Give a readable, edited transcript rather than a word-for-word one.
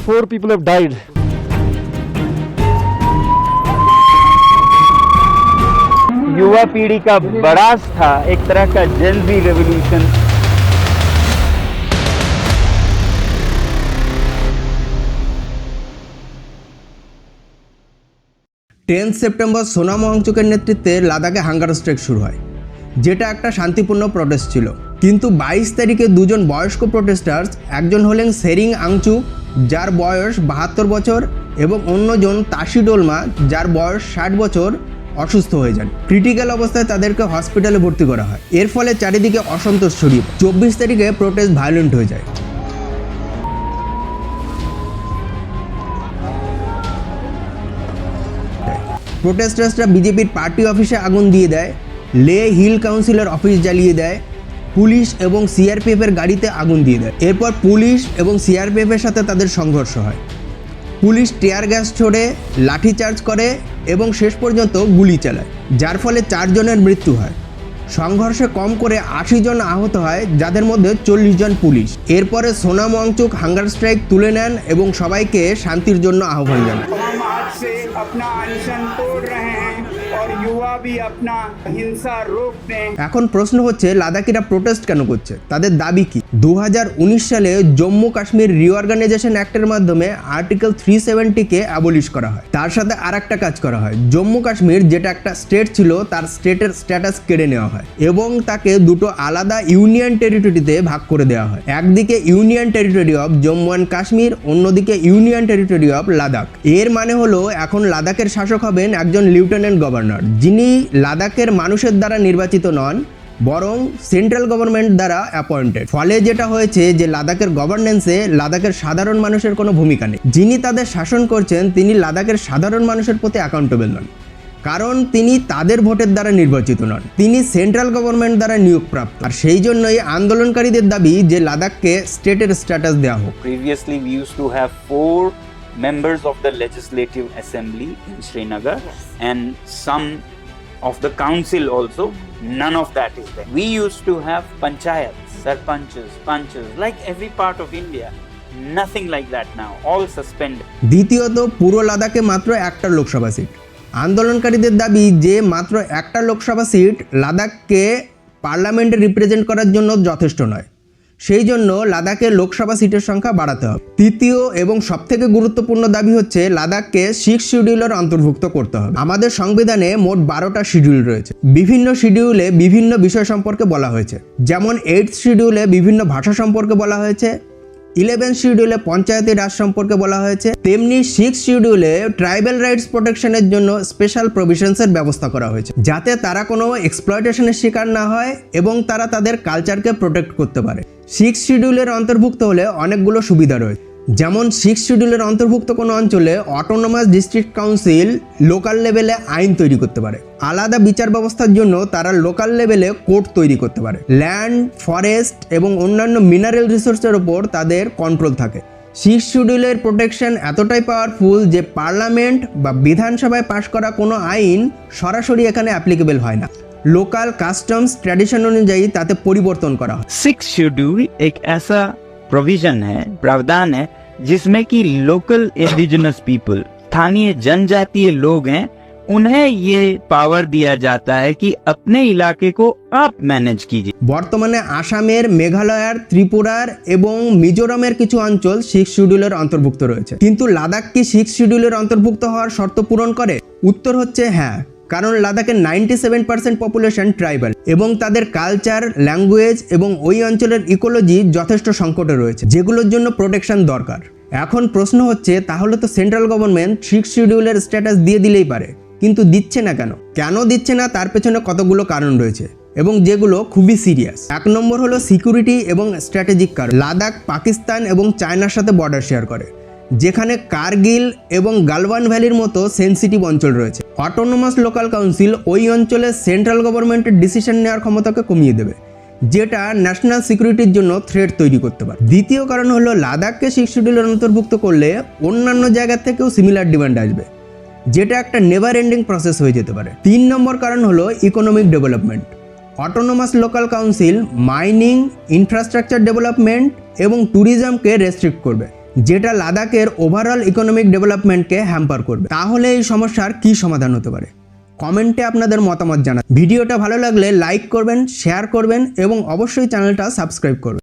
4 people have died. युवा पीढ़ी का बरास था, एक तरह का जेन-ज़ी रेवोल्यूशन। সেপ্টেম্বর সোনাম ওয়াংচুকের নেতৃত্বে লাদাখে হাঙ্গার স্ট্রাইক শুরু হয়, যেটা একটা শান্তিপূর্ণ প্রটেস্ট ছিল। কিন্তু 22 তারিখে দুজন বয়স্ক প্রোটেস্টার্স, একজন হলেন সেরিং আংচুক যার বয়স 72 বছর এবং অন্যজন তাশি ডোলমা যার বয়স 60 বছর, অসুস্থ হয়ে যান। ক্রিটিক্যাল অবস্থায় তাদেরকে হসপিটালে ভর্তি করা হয়। এর ফলে চারিদিকে অসন্তোষ ছড়িয়ে 24 তারিখে প্রোটেস্ট ভায়োলেন্ট হয়ে যায়। প্রোটেস্টার্সরা বিজেপির পার্টি অফিসে আগুন দিয়ে দেয়, লে হিল কাউন্সিলের অফিস জ্বালিয়ে দেয়, পুলিশ এবং সিআরপিএফের গাড়িতে আগুন দিয়ে দেয়। এরপর পুলিশ এবং সিআরপিএফের সাথে তাদের সংঘর্ষ হয়। পুলিশ টিয়ার গ্যাস ছোড়ে, লাঠিচার্জ করে এবং শেষ পর্যন্ত গুলি চালায়, যার ফলে 4 জনের মৃত্যু হয়। সংঘর্ষে কম করে 80 জন আহত হয়, যাদের মধ্যে 40 জন পুলিশ। এরপরে সোনাম ওয়াংচুক হাঙ্গার স্ট্রাইক তুলে নেন এবং সবাইকে শান্তির জন্য আহ্বান জানান। এখন প্রশ্ন হচ্ছে, লাদাখিরা প্রোটেস্ট কেন করছে, তাদের দাবি কি? 2019 সালে জম্মু কাশ্মীর রিঅর্গানাইজেশন অ্যাক্টের মাধ্যমে আর্টিকেল 370-কে অ্যাবলিশ করা হয়। তার সাথে আরেকটা কাজ করা হয়, জম্মু কাশ্মীর যেটা একটা স্টেট ছিল তার স্টেটের স্ট্যাটাস কেড়ে নেওয়া হয় এবং তাকে দুটো আলাদা ইউনিয়ন টেরিটরিতে ভাগ করে দেওয়া হয়। একদিকে union territory of Jammu and Kashmir, অন্যদিকে ইউনিয়ন টেরিটরি অফ লাদাখ। এর মানে হলো এখন লাদাখের শাসক হবেন একজন লেফটেন্যান্ট গভর্নর, যিনি লাদাখের মানুষের দ্বারা নির্বাচিত নন, বরং সেন্ট্রাল গভর্নমেন্ট দ্বারা অ্যাপয়েন্টেড। ফলে যেটা হয়েছে যে লাদাখের গভর্নেন্সে লাদাখের সাধারণ মানুষের কোনো ভূমিকা নেই। যিনি তাদের শাসন করছেন তিনি লাদাখের সাধারণ মানুষের প্রতি অ্যাকাউন্টেবল নন, কারণ তিনি তাদের ভোটের দ্বারা নির্বাচিত নন, তিনি সেন্ট্রাল গভর্নমেন্ট দ্বারা নিয়োগপ্রাপ্ত। আর সেই জন্যই আন্দোলনকারীদের দাবি যে লাদাখকে স্টেটের স্ট্যাটাস দেওয়া হোক। Previously we used to have 4 members of the legislative assembly in Srinagar and some of the council also. None of that is there. We used to have panchayats, sarpanches, panches, like every part of India. Nothing like that now, all suspended. দ্বিতীয়ত, পুরো লাদাখে মাত্র একটা Lok Sabha seat. আন্দোলনকারীদের দাবি যে মাত্র একটা লোকসভা সিট লাদাখকে পার্লামেন্টে রিপ্রেজেন্ট করার জন্য যথেষ্ট নয়, সেই জন্য লাদাখে লোকসভা সিটের সংখ্যা বাড়াতে হবে। তৃতীয় এবং সবথেকে গুরুত্বপূর্ণ দাবি হচ্ছে লাদাখকে 6 শিডিউলের অন্তর্ভুক্ত করতে হবে। আমাদের সংবিধানে মোট 12টা শিডিউল রয়েছে। বিভিন্ন শিডিউলে বিভিন্ন বিষয় সম্পর্কে বলা হয়েছে, যেমন 8th শিডিউলে বিভিন্ন ভাষা সম্পর্কে বলা হয়েছে, 11th শিডিউলে পঞ্চায়েতি রাজ সম্পর্কে বলা হয়েছে, তেমনি 6th শিডিউলে ট্রাইবাল রাইটস প্রোটেকশনের জন্য স্পেশাল প্রভিশনসের ব্যবস্থা করা হয়েছে, যাতে তারা কোনো এক্সপ্লয়টেশনের শিকার না হয় এবং তারা তাদের কালচারকে প্রোটেক্ট করতে পারে। 6th শিডিউলের অন্তর্ভুক্ত হলে অনেকগুলো সুবিধা রয়েছে, যেমন 6th শিডিউলের অন্তর্ভুক্ত কোনো অঞ্চলে অটোনোমাস ডিস্ট্রিক্ট কাউন্সিল লোকাল লেভেলে আইন তৈরি করতে পারে, আলাদা বিচার ব্যবস্থার জন্য তারা লোকাল লেভেলে কোর্ট তৈরি করতে পারে, ল্যান্ড, ফরেস্ট এবং অন্যান্য মিনারেল রিসোর্সের ওপর তাদের কন্ট্রোল থাকে। 6th শিডিউলের প্রোটেকশন এতটাই পাওয়ারফুল যে পার্লামেন্ট বা বিধানসভায় পাশ করা কোনো আইন সরাসরি এখানে অ্যাপ্লিকেবল হয় না, লোকাল কাস্টমস ট্র্যাডিশন অনুযায়ী তাতে পরিবর্তন করা হয়। 6th शेड्यूल एक ऐसा प्रोविजन है, प्रावधान है, जिसमें कि लोकल इंडिजिनस पीपल, स्थानीय जनजातीय लोग हैं, उन्हें ये पावर दिया जाता है कि अपने इलाके को आप मैनेज कीजिए। বর্তমানে আসামের, মেঘালয়ের, ত্রিপুরার এবং মিজোরামের কিছু অঞ্চল 6th শিডিউলের অন্তর্ভুক্ত রয়েছে। কিন্তু লাদাখ কি 6th শিডিউলের অন্তর্ভুক্ত হওয়ার শর্ত পূরণ করে? উত্তর হচ্ছে হ্যাঁ, কারণ লাদাখের 97% পপুলেশন ট্রাইবাল এবং তাদের কালচার, ল্যাঙ্গুয়েজ এবং ওই অঞ্চলের ইকোলজি যথেষ্ট সংকটে রয়েছে, যেগুলোর জন্য প্রোটেকশন দরকার। এখন প্রশ্ন হচ্ছে, তাহলে তো সেন্ট্রাল গভর্নমেন্ট 6th শিডিউলের স্ট্যাটাস দিয়ে দিলেই পারে, কিন্তু দিচ্ছে না কেন? কেন দিচ্ছে না তার পেছনে কতগুলো কারণ রয়েছে এবং যেগুলো খুবই সিরিয়াস। 1 নম্বর হলো সিকিউরিটি এবং স্ট্র্যাটেজিক কারণ। লাদাখ পাকিস্তান এবং চায়নার সাথে বর্ডার শেয়ার করে, যেখানে কার্গিল এবং গালওয়ান ভ্যালির মতো সেন্সিটিভ অঞ্চল রয়েছে। অটোনোমাস লোকাল কাউন্সিল ওই অঞ্চলে সেন্ট্রাল গভর্নমেন্টের ডিসিশন নেওয়ার ক্ষমতাকে কমিয়ে দেবে, যেটা ন্যাশনাল সিকিউরিটির জন্য থ্রেট তৈরি করতে পারে। দ্বিতীয় কারণ হলো লাদাখকে 6th শিডিউলের অন্তর্ভুক্ত করলে অন্যান্য জায়গা থেকেও সিমিলার ডিমান্ড আসবে, যেটা একটা নেভার এন্ডিং প্রসেস হয়ে যেতে পারে। 3 নম্বর কারণ হলো economic development. Autonomous local council mining, infrastructure development এবং ট্যুরিজমকে রেস্ট্রিক্ট করবে, যেটা লাদাখের ওভারঅল ইকোনমিক ডেভেলপমেন্টকে হ্যাম্পার করবে। তাহলে এই সমস্যার কী সমাধান হতে পারে? কমেন্টে আপনাদের মতামত জানান। ভিডিওটা ভালো লাগলে লাইক করবেন, শেয়ার করবেন এবং অবশ্যই চ্যানেলটা সাবস্ক্রাইব করবেন।